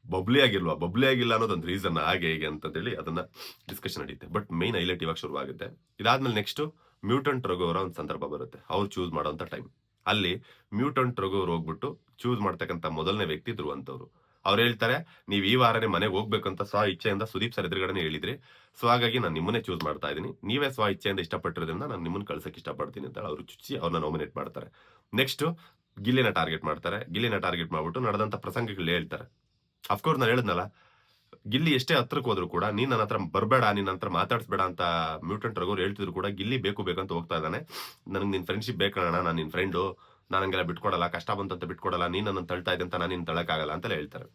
ಬಬ್ಲಿ ಆಗಿಲ್ಲ ಅನ್ನೋದೊಂದು ರೀಸನ್, ಹಾಗೆ ಹೀಗೆ ಅಂತೇಳಿ ಅದನ್ನ ಡಿಸ್ಕಷನ್ ನಡೆಯುತ್ತೆ. ಬಟ್ ಮೇನ್ ಹೈಲೈಟ್ ಇವಾಗ ಶುರುವಾಗುತ್ತೆ. ಇದಾದ್ಮೇಲೆ ನೆಕ್ಸ್ಟ್ ಮ್ಯೂಟೆಂಟ್ ರಘು ಅವರ ಒಂದು ಸಂದರ್ಭ ಬರುತ್ತೆ, ಅವ್ರು ಚೂಸ್ ಮಾಡೋಂಥ ಟೈಮ್. ಅಲ್ಲಿ ಮ್ಯೂಟೆಂಟ್ ರಘು ಅವ್ರು ಹೋಗ್ಬಿಟ್ಟು ಚೂಸ್ ಮಾಡ್ತಕ್ಕಂಥ ಮೊದಲನೇ ವ್ಯಕ್ತಿ ಧ್ರುವಂತ್ ಅವರು. ಅವ್ರು ಹೇಳ್ತಾರೆ, ನೀವು ಈ ವಾರನೇ ಮನೆಗೆ ಹೋಗ್ಬೇಕಂತ ಸ್ವ ಇಚ್ಛೆಯಿಂದ ಸುದೀಪ್ ಸರ್ ಎದುರುಗಡೆ ಹೇಳಿದ್ರಿ, ಸೊ ಹಾಗಾಗಿ ನಾನು ನಿಮ್ಮನ್ನೇ ಚೂಸ್ ಮಾಡ್ತಾ ಇದ್ದೀನಿ, ನೀವೇ ಸ್ವ ಇಚ್ಛೆಯಿಂದ ಇಷ್ಟಪಟ್ಟಿರೋದ್ರಿಂದ ನಾನು ನಿಮ್ಮನ್ನ ಕಳ್ಸಕ್ಕೆ ಇಷ್ಟಪಡ್ತೀನಿ ಅಂತ ಅವ್ರು ಚುಚ್ಚಿ ಅವ್ರನ್ನ ನಾಮಿನೇಟ್ ಮಾಡ್ತಾರೆ. ನೆಕ್ಸ್ಟ್ ಗಿಲ್ಲಿನ ಟಾರ್ಗೆಟ್ ಮಾಡ್ತಾರೆ. ಗಿಲ್ಲಿನ ಟಾರ್ಗೆಟ್ ಮಾಡ್ಬಿಟ್ಟು ನಡೆದಂತ ಪ್ರಸಂಗಗಳು ಹೇಳ್ತಾರೆ. ಅಫ್ಕೋರ್ಸ್ ನಾನು ಹೇಳಿದ್ನಲ್ಲ, ಗಿಲ್ಲಿ ಎಷ್ಟೇ ಹತ್ರಕ್ಕೆ ಹೋದ್ರು ಕೂಡ ನೀನ್ ನನ್ನ ಹತ್ರ ಬರಬೇಡ, ನಿನ್ನ ಹತ್ರ ಮಾತಾಡ್ಸ್ಬೇಡ ಅಂತ ಮ್ಯೂಟೆಂಟ್ ರಘು ಹೇಳ್ತಿದ್ರು ಕೂಡ ಗಿಲ್ಲಿ ಬೇಕು ಬೇಕಂತ ಹೋಗ್ತಾ ಇದ್ದಾನೆ. ನನಗೆ ನಿನ್ ಫ್ರೆಂಡ್ಶಿಪ್ ಬೇಕಣ್ಣ, ನಾನು ನಿನ್ ಫ್ರೆಂಡು, ನಾನು ಹಂಗೆಲ್ಲ ಬಿಟ್ಕೊಡಲ್ಲ, ಕಷ್ಟ ಬಂತಂತ ಬಿಟ್ಕೊಡಲ್ಲ, ನೀನ್ ನನ್ನ ತಳ್ತಾ ಇದೆ ಅಂತ ನಾನು ನಿನ್ ತಳಕ್ಕಾಗಲ್ಲ ಅಂತೆಲ್ಲ ಹೇಳ್ತಾರೆ.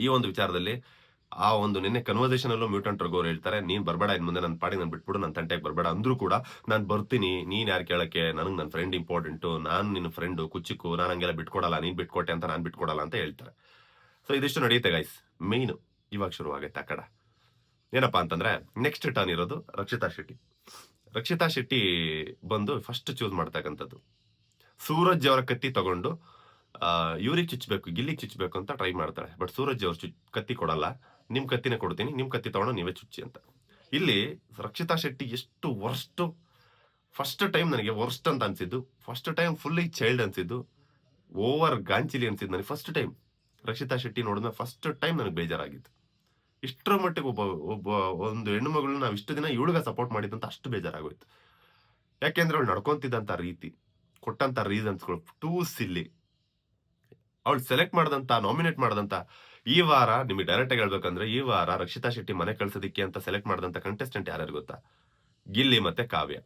ಈ ಒಂದು ವಿಚಾರದಲ್ಲಿ ಆ ಒಂದು ನಿನ್ನೆ ಕನ್ವರ್ಸೇಷನ್ ಅಲ್ಲೂ ಮ್ಯೂಟೆಂಟ್ ರಘು ಅವ್ರು ಹೇಳ್ತಾರೆ, ನೀನ್ ಬರ್ಬೇಡ ಇನ್ ಮುಂದೆ ನನ್ನ ಪಾಡಿಗೆ ನಾನು ಬಿಟ್ಬಿಡು, ನನ್ನ ತಂಟೆಗೆ ಬರ್ಬೇಡ ಅಂದ್ರೂ ಕೂಡ ನಾನು ಬರ್ತೀನಿ, ನೀನ್ ಯಾರು ಕೇಳಕ್ಕೆ, ನನಗೆ ನನ್ನ ಫ್ರೆಂಡ್ ಇಂಪಾರ್ಟೆಂಟು, ನಾನು ನಿನ್ನ ಫ್ರೆಂಡು ಕುಚಿಕ್ಕು, ನಾನು ಹಂಗೆಲ್ಲ ಬಿಟ್ಕೊಡಲ್ಲ, ನೀನ್ ಬಿಟ್ಕೊಟ್ಟೆ ಅಂತ ನಾನು ಬಿಟ್ಕೊಡಲ್ಲ ಅಂತ ಹೇಳ್ತಾರೆ. ಸೊ ಇದಿಷ್ಟು ನಡೆಯುತ್ತೆ ಗೈಸ್. ಮೇಯ್ನು ಇವಾಗ ಶುರು ಆಗೈತೆ ಆ ಕಡೆ. ಏನಪ್ಪಾ ಅಂತಂದ್ರೆ ನೆಕ್ಸ್ಟ್ ಟರ್ನ್ ಇರೋದು ರಕ್ಷಿತಾ ಶೆಟ್ಟಿ. ರಕ್ಷಿತಾ ಶೆಟ್ಟಿ ಬಂದು ಫಸ್ಟ್ ಚೂಸ್ ಮಾಡ್ತಕ್ಕಂಥದ್ದು ಸೂರಜ್ ಅವರ ಕತ್ತಿ ತಗೊಂಡು ಇವ್ರಿಗೆ ಚುಚ್ಚಬೇಕು, ಗಿಲ್ಲಿಗೆ ಚುಚ್ಚಬೇಕು ಅಂತ ಟ್ರೈ ಮಾಡ್ತಾಳೆ. ಬಟ್ ಸೂರಜ್ ಅವ್ರು ಕತ್ತಿ ಕೊಡಲ್ಲ, ನಿಮ್ ಕತ್ತಿನೇ ಕೊಡ್ತೀನಿ, ನಿಮ್ ಕತ್ತಿ ತಗೊಂಡು ನೀವೇ ಚುಚ್ಚಿ ಅಂತ. ಇಲ್ಲಿ ರಕ್ಷಿತಾ ಶೆಟ್ಟಿ ಎಷ್ಟು ವರ್ಸ್ಟ್, ಫಸ್ಟ್ ಟೈಮ್ ನನಗೆ ವರ್ಸ್ಟ್ ಅಂತ ಅನ್ಸಿದ್ದು, ಫಸ್ಟ್ ಟೈಮ್ ಫುಲ್ಲಿ ಚೈಲ್ಡ್ ಅನ್ಸಿದ್ದು, ಓವರ್ ಗಾಂಚಿಲಿ ಅನ್ಸಿದ್ದು ನನಗೆ ಫಸ್ಟ್ ಟೈಮ್ ರಕ್ಷಿತಾ ಶೆಟ್ಟಿ ನೋಡಿದ್ಮೇಲೆ ಫಸ್ಟ್ ಟೈಮ್ ನನಗೆ ಬೇಜಾರಾಗಿತ್ತು. ಇಷ್ಟರ ಮಟ್ಟಿಗೆ ಒಬ್ಬ ಒಂದು ಹೆಣ್ಣು ಮಗಳನ್ನ ನಾವು ಇಷ್ಟು ದಿನ ಇವಳಿಗ ಸಪೋರ್ಟ್ ಮಾಡಿದಂತ ಅಷ್ಟು ಬೇಜಾರಾಗೋಯ್ತು. ಯಾಕೆಂದ್ರೆ ಅವಳು ನಡ್ಕೊಂತಿದ್ದಂತ ರೀತಿ, ಕೊಟ್ಟಂತ ರೀಸನ್ಸ್ಗಳು ಟೂ ಸಿಲ್ಲಿ. ಅವಳು ಸೆಲೆಕ್ಟ್ ಮಾಡದಂತ, ನಾಮಿನೇಟ್ ಮಾಡದಂತ, ಈ ವಾರ ನಿಮಗೆ ಡೈರೆಕ್ಟ್ ಆಗಿ ಹೇಳ್ಬೇಕಂದ್ರೆ ಈ ವಾರ ರಕ್ಷಿತಾ ಶೆಟ್ಟಿ ಮನೆ ಕಳ್ಸೋದಿಕ್ಕೆ ಅಂತ ಸೆಲೆಕ್ಟ್ ಮಾಡದಂತ ಕಂಟೆಸ್ಟೆಂಟ್ ಯಾರ್ಯಾರು ಗೊತ್ತಾ? ಗಿಲ್ಲಿ ಮತ್ತೆ ಕಾವ್ಯ.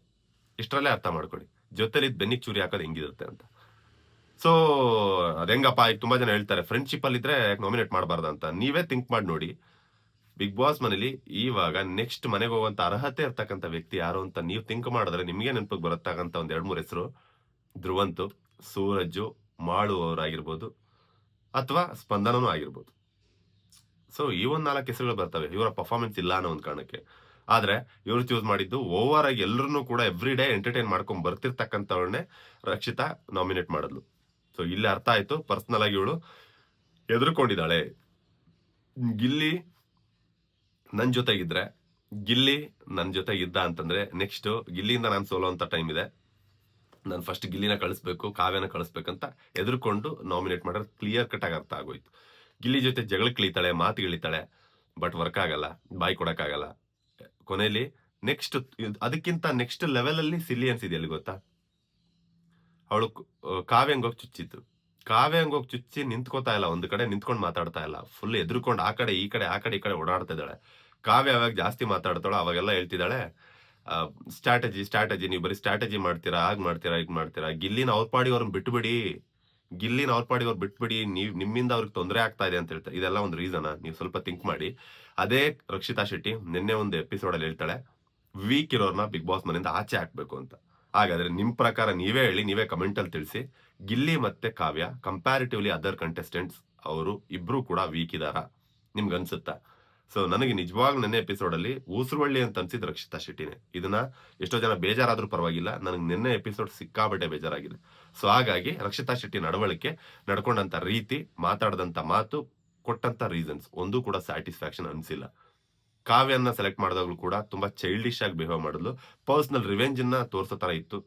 ಇಷ್ಟರಲ್ಲೇ ಅರ್ಥ ಮಾಡ್ಕೊಳ್ಳಿ ಜೊತೆಲಿ ಬೆನ್ನಿಗೆ ಚೂರಿ ಹಾಕೋದು ಹೆಂಗಿರುತ್ತೆ ಅಂತ. ಸೊ ಅದ್ ಹೆಂಗಪ್ಪ, ಈಗ ತುಂಬಾ ಜನ ಹೇಳ್ತಾರೆ ಫ್ರೆಂಡ್ಶಿಪ್ ಅಲ್ಲಿ ಇದ್ರೆ ನಾಮಿನೇಟ್ ಮಾಡಬಾರ್ದು ಅಂತ. ನೀವೇ ಥಿಂಕ್ ಮಾಡಿ ನೋಡಿ, ಬಿಗ್ ಬಾಸ್ ಮನೇಲಿ ಇವಾಗ ನೆಕ್ಸ್ಟ್ ಮನೆಗೆ ಹೋಗುವಂತ ಅರ್ಹತೆ ಇರ್ತಕ್ಕಂಥ ವ್ಯಕ್ತಿ ಯಾರು ಅಂತ ನೀವು ಥಿಂಕ್ ಮಾಡಿದ್ರೆ ನಿಮ್ಗೆ ನೆನಪಿಗೆ ಬರತ್ತಕ್ಕಂತ ಒಂದ್ 2-3 ಹೆಸರು ಧ್ರುವಂತು, ಸೂರಜ್ಜು, ಮಾಳು ಅವರಾಗಿರ್ಬೋದು, ಅಥವಾ ಸ್ಪಂದನೂ ಆಗಿರ್ಬೋದು. ಸೊ ಈ ಒಂದ್ 4 ಹೆಸರುಗಳು ಬರ್ತವೆ ಇವರ ಪರ್ಫಾರ್ಮೆನ್ಸ್ ಇಲ್ಲ ಅನ್ನೋ ಒಂದ್ ಕಾರಣಕ್ಕೆ. ಆದ್ರೆ ಇವ್ರು ಚೂಸ್ ಮಾಡಿದ್ದು ಓವರ್ ಆಗಿ ಎಲ್ಲರನ್ನೂ ಕೂಡ ಎವ್ರಿ ಡೇ ಎಂಟರ್ಟೈನ್ ಮಾಡ್ಕೊಂಡ್ ಬರ್ತಿರ್ತಕ್ಕಂಥವ್ರನ್ನೇ ರಕ್ಷಿತಾ ನಾಮಿನೇಟ್ ಮಾಡಿದ್ಲು. ಸೊ ಇಲ್ಲಿ ಅರ್ಥ ಆಯ್ತು, ಪರ್ಸನಲ್ ಆಗಿ ಇವಳು ಎದುರ್ಕೊಂಡಿದ್ದಾಳೆ. ಗಿಲ್ಲಿ ನನ್ ಜೊತೆಗಿದ್ರೆ, ಗಿಲ್ಲಿ ನನ್ ಜೊತೆಗಿದ್ದ ಅಂತಂದ್ರೆ ನೆಕ್ಸ್ಟ್ ಗಿಲ್ಲಿಯಿಂದ ನಾನು ಸೋಲೋ ಅಂತ ಟೈಮ್ ಇದೆ, ನಾನು ಫಸ್ಟ್ ಗಿಲ್ಲಿನ ಕಳಿಸ್ಬೇಕು, ಕಾವ್ಯನ ಕಳಿಸ್ಬೇಕಂತ ಎದುರ್ಕೊಂಡು ನಾಮಿನೇಟ್ ಮಾಡೋದು ಕ್ಲಿಯರ್ ಕಟ್ ಆಗಿ ಅರ್ಥ ಆಗೋಯ್ತು. ಗಿಲ್ಲಿ ಜೊತೆ ಜಗಳಕ್ಕೆ ಇಳಿತಾಳೆ, ಮಾತುಗಳಿತಾಳೆ, ಬಟ್ ವರ್ಕ್ ಆಗಲ್ಲ, ಬಾಯಿ ಕೊಡಕ್ಕಾಗಲ್ಲ. ಕೊನೆಯಲ್ಲಿ ನೆಕ್ಸ್ಟ್ ಅದಕ್ಕಿಂತ ನೆಕ್ಸ್ಟ್ ಲೆವೆಲ್ ಅಲ್ಲಿ ಸಿಲ್ಲಿ ಅನ್ಸಿದೆಯಲ್ಲಿ ಗೊತ್ತಾ, ಅವಳು ಕಾವ್ಯಂಗ್ ಹೋಗಿ ಚುಚ್ಚಿತ್ತು. ಕಾವ್ಯಂಗ್ ಹೋಗಿ ಚುಚ್ಚಿ ನಿಂತ್ಕೋತಾ ಇಲ್ಲ, ಒಂದು ಕಡೆ ನಿಂತ್ಕೊಂಡು ಮಾತಾಡ್ತಾ ಇಲ್ಲ, ಫುಲ್ ಎದ್ರುಕೊಂಡು ಆ ಕಡೆ ಈ ಕಡೆ ಈ ಕಡೆ ಓಡಾಡ್ತಾ ಇದ್ದಾಳೆ. ಕಾವ್ಯ ಅವಾಗ ಜಾಸ್ತಿ ಮಾತಾಡ್ತಾಳೆ, ಅವಾಗೆಲ್ಲ ಹೇಳ್ತಿದ್ದಾಳೆ ಸ್ಟ್ರಾಟಜಿ, ನೀವು ಬರೀ ಸ್ಟ್ರಾಟಜಿ ಮಾಡ್ತೀರಾ, ಹಾಗೆ ಮಾಡ್ತೀರಾ, ಹೀಗೆ ಮಾಡ್ತೀರಾ, ಗಿಲ್ಲಿನ ಅವ್ರ ಪಾಡಿ ಅವ್ರನ್ನ ಬಿಟ್ಬಿಡಿ, ಗಿಲ್ಲಿನ ಅವ್ರ ಪಾಡಿ ಅವ್ರು ಬಿಟ್ಬಿಡಿ, ನಿಮ್ಮಿಂದ ಅವ್ರಿಗೆ ತೊಂದರೆ ಆಗ್ತಾ ಇದೆ ಅಂತ ಹೇಳ್ತಾರೆ. ಇದೆಲ್ಲ ಒಂದು ರೀಸನ್, ನೀವು ಸ್ವಲ್ಪ ಥಿಂಕ್ ಮಾಡಿ. ಅದೇ ರಕ್ಷಿತಾ ಶೆಟ್ಟಿ ನಿನ್ನೆ ಒಂದು ಎಪಿಸೋಡ್ ಅಲ್ಲಿ ಹೇಳ್ತಾಳೆ ವೀಕ್ ಇರೋರ್ನ ಬಿಗ್ ಬಾಸ್ ಮನೆಯಿಂದ ಆಚೆ ಹಾಕ್ಬೇಕು ಅಂತ. ಹಾಗಾದ್ರೆ ನಿಮ್ ಪ್ರಕಾರ ನೀವೇ ಹೇಳಿ, ನೀವೇ ಕಮೆಂಟ್ ಅಲ್ಲಿ ತಿಳಿಸಿ, ಗಿಲ್ಲಿ ಮತ್ತೆ ಕಾವ್ಯ ಕಂಪ್ಯಾರಿಟಿವ್ಲಿ ಅದರ್ ಕಂಟೆಸ್ಟೆಂಟ್ಸ್ ಅವರು ಇಬ್ರು ಕೂಡ ವೀಕ್ ಇದಾರ ನಿಮ್ಗೆ ಅನ್ಸುತ್ತಾ? ಸೊ ನನಗೆ ನಿಜವಾಗ್ಲೂ ನೆನ್ನೆ ಎಪಿಸೋಡ್ ಅಲ್ಲಿ ಊಸುರುವಳ್ಳಿ ಅಂತ ಅನ್ಸಿದ್ ರಕ್ಷಿತಾ ಶೆಟ್ಟಿನೇ. ಇದನ್ನ ಎಷ್ಟೋ ಜನ ಬೇಜಾರಾದ್ರೂ ಪರವಾಗಿಲ್ಲ, ನನಗೆ ನಿನ್ನೆ ಎಪಿಸೋಡ್ ಸಿಕ್ಕಾಬಟ್ಟೆ ಬೇಜಾರಾಗಿದೆ. ಸೊ ಹಾಗಾಗಿ ರಕ್ಷಿತಾ ಶೆಟ್ಟಿ ನಡವಳಿಕೆ, ನಡ್ಕೊಂಡಂತ ರೀತಿ, ಮಾತಾಡದಂತ ಮಾತು, ಕೊಟ್ಟಂತ ರೀಸನ್ಸ್ ಒಂದು ಕೂಡ ಸ್ಯಾಟಿಸ್ಫ್ಯಾಕ್ಷನ್ ಅನ್ಸಿಲ್ಲ. ಕಾವ್ಯನ್ನ ಸೆಲೆಕ್ಟ್ ಮಾಡಿದಾಗ್ಲೂ ಕೂಡ ತುಂಬಾ ಚೈಲ್ಡಿಶ್ ಆಗಿ ಬಿಹೇವ್ ಮಾಡಿದ್ಲು. ಪರ್ಸನಲ್ ರಿವೆಂಜ್ ಅನ್ನ ತೋರ್ಸೋ ತರ ಇತ್ತು,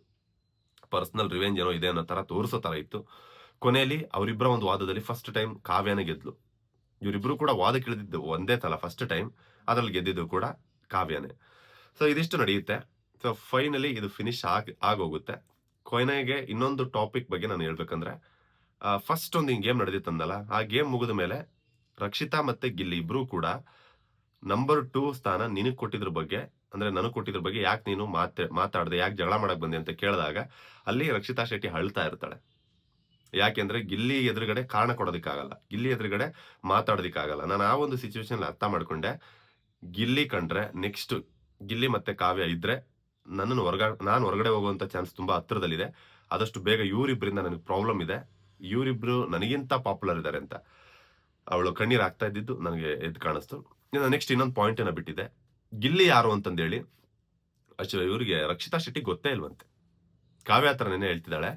ಪರ್ಸನಲ್ ರಿವೆಂಜ್ ಏನೋ ಇದೆ ಅನ್ನೋ ತರ ತೋರಿಸೋ ತರ ಇತ್ತು. ಕೊನೆಯಲ್ಲಿ ಅವರಿಬ್ಬರ ಒಂದು ವಾದದಲ್ಲಿ ಫಸ್ಟ್ ಟೈಮ್ ಕಾವ್ಯನ ಗೆದ್ಲು. ಇವರಿಬ್ರು ಕೂಡ ವಾದಕ್ಕೆ ಇಳಿದಿದ್ದು ಒಂದೇ ಸಲ ಫಸ್ಟ್ ಟೈಮ್, ಅದ್ರಲ್ಲಿ ಗೆದ್ದಿದ್ದು ಕೂಡ ಕಾವ್ಯನೇ. ಸೊ ಇದಿಷ್ಟು ನಡೆಯುತ್ತೆ. ಸೊ ಫೈನಲಿ ಇದು ಫಿನಿಶ್ ಆಗೋಗುತ್ತೆ. ಕೊನೆಗೆ ಇನ್ನೊಂದು ಟಾಪಿಕ್ ಬಗ್ಗೆ ನಾನು ಹೇಳ್ಬೇಕಂದ್ರೆ, ಫಸ್ಟ್ ಒಂದು ಗೇಮ್ ನಡೆದಿತ್ತಂದಲ್ಲ, ಆ ಗೇಮ್ ಮುಗಿದ ಮೇಲೆ ರಕ್ಷಿತಾ ಮತ್ತೆ ಗಿಲ್ಲಿ ಇಬ್ರು ಕೂಡ ನಂಬರ್ 2 ಸ್ಥಾನ ನಿನಗ್ ಕೊಟ್ಟಿದ್ರ ಬಗ್ಗೆ, ಅಂದ್ರೆ ನನಗ್ ಕೊಟ್ಟಿದ್ರ ಬಗ್ಗೆ ಯಾಕೆ ನೀನು ಮಾತಾಡದೆ, ಯಾಕೆ ಜಗಳ ಮಾಡಕ್ ಬಂದೆ ಅಂತ ಕೇಳಿದಾಗ ಅಲ್ಲಿ ರಕ್ಷಿತಾ ಶೆಟ್ಟಿ ಅಳ್ತಾ ಇರ್ತಾಳೆ. ಯಾಕೆಂದ್ರೆ ಗಿಲ್ಲಿ ಎದುರುಗಡೆ ಕಾರಣ ಕೊಡೋದಕ್ಕಾಗಲ್ಲ, ಗಿಲ್ಲಿ ಎದುರುಗಡೆ ಮಾತಾಡೋದಕ್ಕಾಗಲ್ಲ. ನಾನು ಆ ಒಂದು ಸಿಚುವೇಶನ್ ಅರ್ಥ ಮಾಡ್ಕೊಂಡೆ, ಗಿಲ್ಲಿ ಕಂಡ್ರೆ ನೆಕ್ಸ್ಟ್ ಗಿಲ್ಲಿ ಮತ್ತೆ ಕಾವ್ಯ ಇದ್ರೆ ನಾನು ಹೊರಗಡೆ ಹೋಗುವಂತ ಚಾನ್ಸ್ ತುಂಬಾ ಹತ್ರದಲ್ಲಿದೆ. ಆದಷ್ಟು ಬೇಗ ಇವರಿಬ್ಬರಿಂದ ನನಗೆ ಪ್ರಾಬ್ಲಮ್ ಇದೆ, ಇವರಿಬ್ರು ನನಗಿಂತ ಪಾಪ್ಯುಲರ್ ಇದ್ದಾರೆ ಅಂತ ಅವಳು ಕಣ್ಣೀರ್ ಆಗ್ತಾ ಇದ್ದಿದ್ದು ನನಗೆ ಎದ್ದು ಕಾಣಿಸ್ತು. ನೆಕ್ಸ್ಟ್ ಇನ್ನೊಂದು ಪಾಯಿಂಟ್ ಅನ್ನ ಬಿಟ್ಟಿದೆ, ಗಿಲ್ಲಿ ಯಾರು ಅಂತಂದೇಳಿ ಇವರಿಗೆ ರಕ್ಷಿತಾ ಶೆಟ್ಟಿ ಗೊತ್ತೇ ಇಲ್ವಂತೆ. ಕಾವ್ಯ ಹತ್ರ ನೆನೆ ಹೇಳ್ತಿದ್ದಾಳೆ,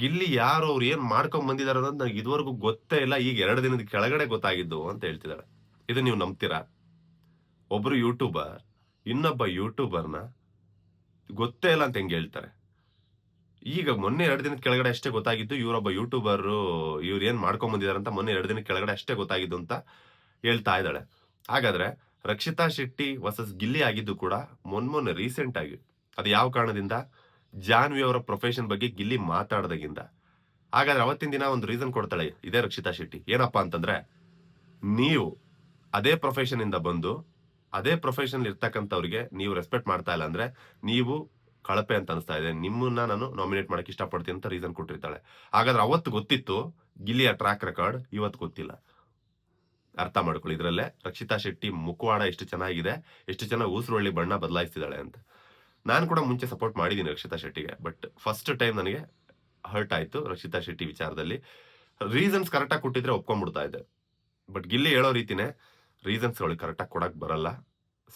ಗಿಲ್ಲಿ ಯಾರು, ಅವ್ರು ಏನ್ ಮಾಡ್ಕೊಂಡ್ ಬಂದಿದಾರ ಅನ್ನೋದು ನನಗೆ ಇದುವರೆಗೂ ಗೊತ್ತೇ ಇಲ್ಲ, ಈಗ 2 ದಿನದ ಕೆಳಗಡೆ ಗೊತ್ತಾಗಿದ್ದು ಅಂತ ಹೇಳ್ತಿದ್ದಾಳೆ. ಇದು ನೀವು ನಂಬ್ತೀರಾ? ಒಬ್ರು ಯೂಟ್ಯೂಬರ್ ಇನ್ನೊಬ್ಬ ಯೂಟ್ಯೂಬರ್ನ ಗೊತ್ತೇ ಇಲ್ಲ ಅಂತ ಹೆಂಗೆ ಹೇಳ್ತಾರೆ? ಈಗ ಮೊನ್ನೆ 2 ದಿನದ ಕೆಳಗಡೆ ಅಷ್ಟೇ ಗೊತ್ತಾಗಿದ್ದು, ಇವರೊಬ್ಬ ಯೂಟ್ಯೂಬರ್, ಇವ್ರು ಏನ್ ಮಾಡ್ಕೊಂಡ್ ಬಂದಿದಾರೆ ಅಂತ ಮೊನ್ನೆ 2 ದಿನದ ಕೆಳಗಡೆ ಅಷ್ಟೇ ಗೊತ್ತಾಗಿದ್ದು ಅಂತ ಹೇಳ್ತಾ ಇದ್ದಾಳೆ. ಹಾಗಾದ್ರೆ ರಕ್ಷಿತಾ ಶೆಟ್ಟಿ ವರ್ಸಸ್ ಗಿಲ್ಲಿ ಆಗಿದ್ದು ಕೂಡ ಮೊನ್ನೆ ರೀಸೆಂಟ್ ಆಗಿ. ಅದು ಯಾವ ಕಾರಣದಿಂದ? ಜಾನ್ವಿ ಅವರ ಪ್ರೊಫೆಷನ್ ಬಗ್ಗೆ ಗಿಲ್ಲಿ ಮಾತಾಡ್ದಾಗಿಂದ. ಹಾಗಾದ್ರೆ ಅವತ್ತಿನ ದಿನ ಒಂದು ರೀಸನ್ ಕೊಡ್ತಾಳೆ ಇದೇ ರಕ್ಷಿತಾ ಶೆಟ್ಟಿ, ಏನಪ್ಪಾ ಅಂತಂದ್ರೆ, ನೀವು ಅದೇ ಪ್ರೊಫೆಷನ್ ಇಂದ ಬಂದು ಅದೇ ಪ್ರೊಫೆಷನ್ ಇರ್ತಕ್ಕಂಥವ್ರಿಗೆ ನೀವು ರೆಸ್ಪೆಕ್ಟ್ ಮಾಡ್ತಾ ಇಲ್ಲ ಅಂದ್ರೆ ನೀವು ಕಳಪೆ ಅಂತ ಅನಿಸ್ತಾ ಇದೆ, ನಿಮ್ಮನ್ನ ನಾನು ನಾಮಿನೇಟ್ ಮಾಡಕ್ ಇಷ್ಟಪಡ್ತೀನಿ ಅಂತ ರೀಸನ್ ಕೊಟ್ಟಿರ್ತಾಳೆ. ಹಾಗಾದ್ರೆ ಅವತ್ತು ಗೊತ್ತಿತ್ತು ಗಿಲ್ಲಿಯ ಟ್ರ್ಯಾಕ್ ರೆಕಾರ್ಡ್, ಇವತ್ತು ಗೊತ್ತಿಲ್ಲ. ಅರ್ಥ ಮಾಡ್ಕೊಳ್ಳಿ. ಇದ್ರಲ್ಲೇ ರಕ್ಷಿತಾ ಶೆಟ್ಟಿ ಮುಖವಾಡ ಎಷ್ಟು ಚೆನ್ನಾಗಿದೆ, ಎಷ್ಟು ಚೆನ್ನಾಗಿ ಊಸರವಳ್ಳಿ ಬಣ್ಣ ಬದಲಾಯಿಸ್ತಿದ್ದಾಳೆ ಅಂತ. ನಾನು ಕೂಡ ಮುಂಚೆ ಸಪೋರ್ಟ್ ಮಾಡಿದ್ದೀನಿ ರಕ್ಷಿತಾ ಶೆಟ್ಟಿಗೆ. ಬಟ್ ಫಸ್ಟ್ ಟೈಮ್ ನನಗೆ ಹರ್ಟ್ ಆಯ್ತು ರಕ್ಷಿತಾ ಶೆಟ್ಟಿ ವಿಚಾರದಲ್ಲಿ. ರೀಸನ್ಸ್ ಕರೆಕ್ಟಾಗಿ ಕೊಟ್ಟಿದ್ರೆ ಒಪ್ಕೊಂಡ್ಬಿಡ್ತಾ ಇದ್ದೆ. ಬಟ್ ಗಿಲ್ಲಿ ಹೇಳೋ ರೀತಿನೇ ರೀಸನ್ಸ್‌ಗಳು ಕರೆಕ್ಟಾಗಿ ಕೊಡಕ್ ಬರಲ್ಲ.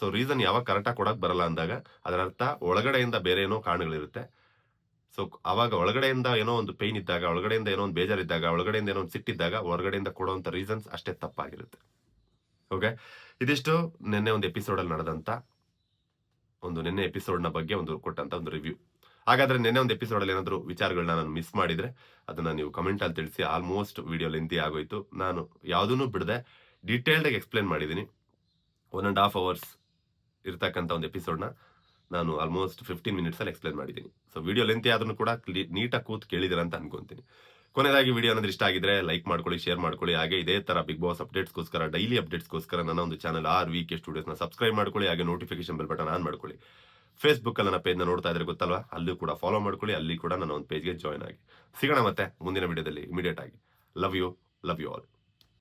ಸೊ ರೀಸನ್ ಯಾವಾಗ ಕರೆಕ್ಟಾಗಿ ಕೊಡಕ್ ಬರಲ್ಲ ಅಂದಾಗ ಅದರ ಅರ್ಥ ಒಳಗಡೆಯಿಂದ ಬೇರೆ ಏನೋ ಕಾರಣಗಳಿರುತ್ತೆ. ಸೊ ಅವಾಗ ಒಳಗಡೆಯಿಂದ ಏನೋ ಒಂದು ಪೇನ್ ಇದ್ದಾಗ, ಒಳಗಡೆಯಿಂದ ಏನೋ ಒಂದು ಬೇಜಾರಿದ್ದಾಗ, ಒಳಗಡೆಯಿಂದ ಏನೋ ಒಂದು ಸಿಟ್ಟಿದ್ದಾಗ, ಹೊರಗಡೆಯಿಂದ ಕೊಡುವಂತ ರೀಸನ್ಸ್ ಅಷ್ಟೇ ತಪ್ಪಾಗಿರುತ್ತೆ. ಓಕೆ. ಇದಿಷ್ಟು ನಿನ್ನೆ ಒಂದು ಎಪಿಸೋಡಲ್ಲಿ ನಡೆದಂತ ನಿನ್ನೆ ಎಪಿಸೋಡ್‌ನ ಬಗ್ಗೆ ಕೊಟ್ಟಂತ ಒಂದು ರಿವ್ಯೂ. ಹಾಗಾದ್ರೆ ನಿನ್ನೆ ಒಂದು ಎಪಿಸೋಡಲ್ಲಿ ಏನಾದ್ರು ವಿಚಾರಗಳನ್ನ ನಾನು ಮಿಸ್ ಮಾಡಿದ್ರೆ ಅದನ್ನ ನೀವು ಕಮೆಂಟ್ ಅಲ್ಲಿ ತಿಳಿಸಿ. ಆಲ್ಮೋಸ್ಟ್ ವಿಡಿಯೋ ಲೆಂಥಿ ಆಗೋಯ್ತು. ನಾನು ಯಾವುದನ್ನು ಬಿಡದೆ ಡೀಟೇಲ್ಡ್ ಆಗಿ ಎಕ್ಸ್‌ಪ್ಲೇನ್ ಮಾಡಿದ್ದೀನಿ. 1.5 ಅವರ್ಸ್ ಇರ್ತಕ್ಕಂಥ ಒಂದು ಎಪಿಸೋಡ್‌ನ ನಾನು ಆಲ್ಮೋಸ್ಟ್ 15 ಮಿನಿಟ್ಸ್ ಅಲ್ಲಿ ಎಕ್ಸ್‌ಪ್ಲೇನ್ ಮಾಡಿದ್ದೀನಿ. ಸೊ ವಿಡಿಯೋ ಲೆಂಥಿ ಆದ್ರೂ ಕೂಡ ನೀಟಾಗಿ ಕೂತು ಕೇಳಿದಿರ ಅಂತ ಅನ್ಕೊಂತೀನಿ. ಕೊನೆಯದಾಗಿ ವಿಡಿಯೋ ಏನಾದ್ರು ಇಷ್ಟ ಆಗಿದ್ರೆ ಲೈಕ್ ಮಾಡ್ಕೊಳ್ಳಿ, ಶೇರ್ ಮಾಡ್ಕೊಳ್ಳಿ. ಹಾಗೆ ಇದೇ ತರ ಬಿಗ್ ಬಾಸ್ ಅಪ್ಡೇಟ್ಸ್‌ಗೋಸ್ಕರ, ಡೈಲಿ ಅಪ್ಡೇಟ್ಸ್‌ಗೋಸ್ಕರ ನನ್ನ ಒಂದು ಚಾನಲ್ RVK ಸ್ಟುಡಿಯೋಸ್‌ನ ಸಬ್ಸ್ಕ್ರೈಬ್ ಮಾಡ್ಕೊಳ್ಳಿ. ಹಾಗೆ ನೋಟಿಫಿಕೇಶನ್ ಬೆಲ್ ಬಟನ್ ಆನ್ ಮಾಡ್ಕೊಳ್ಳಿ. ಫೇಸ್ಬುಕ್ ಅಲ್ಲಿ ನನ್ನ ಪೇಜ್‌ನ ನೋಡ್ತಾ ಇದ್ರೆ ಗೊತ್ತಲ್ವಾ, ಅಲ್ಲೂ ಕೂಡ ಫಾಲೋ ಮಾಡ್ಕೊಳ್ಳಿ. ಅಲ್ಲಿ ಕೂಡ ನನ್ನ ಒಂದು ಪೇಜ್‌ಗೆ ಜಾಯ್ನ್ ಆಗಿ. ಸಿಗೋಣ ಮತ್ತೆ ಮುಂದಿನ ವಿಡಿಯೋದಲ್ಲಿ ಇಮಿಡಿಯೇಟ್ ಆಗಿ. Love you all.